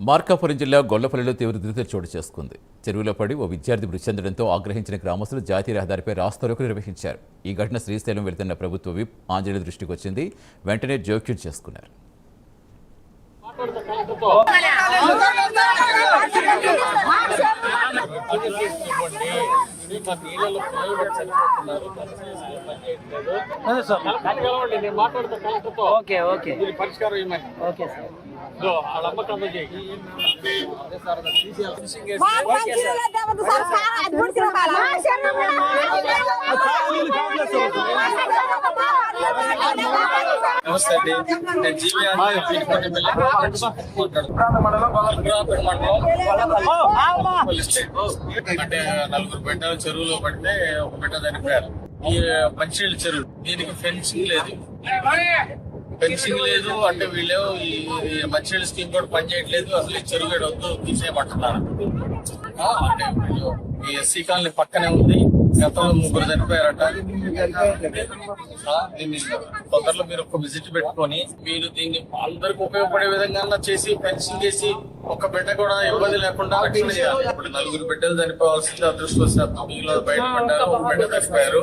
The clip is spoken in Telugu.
మార్కాపురం జిల్లా గొల్లపల్లిలో తీవ్ర దుర్ఘటన చోటు చేసుకుంది. చెరువులో పడి ఓ విద్యార్థి మృతి చెందడంతో ఆగ్రహించిన గ్రామస్తులు జాతీయ రహదారిపై రాస్తారోకో నిర్వహించారు. ఈ ఘటన శ్రీశైలం వెళ్తున్న ప్రభుత్వ విప్ ఆంజనేయుల దృష్టికి వచ్చింది. వెంటనే జోక్యం చేసుకున్నారు. నమస్తే అండి, నేను జీవీఆర్ అంటే నలుగురు బిడ్డలు చెరువులో పడితే ఒక బిడ్డ చనిపోయారు. ఈ మంచినీళ్ళ చెరువు, దీనికి ఫెన్సింగ్ లేదు అంటే వీళ్ళు ఈ మంచినీళ్ళ స్కీమ్ కూడా పనిచేయట్లేదు. అసలు ఈ చెరువు వద్దు తీసేయమంటున్నారు. అంటే ఈ ఎస్సీ కాలనీ పక్కనే ఉంది. గతంలో 3 చనిపోయారట. దీన్ని తొందరలో మీరు ఒక విజిట్ పెట్టుకొని మీరు దీన్ని అందరికి ఉపయోగపడే విధంగా చేసి ఫెన్సింగ్ చేసి ఒక బిడ్డ కూడా ఇబ్బంది లేకుండా రక్షణ చేయాలి. ఇప్పుడు 4 బిడ్డలు చనిపోవాల్సింది అదృష్టవశాత్తు మిగిలిన బయటపడ్డారు. ఒక బిడ్డ చనిపోయారు.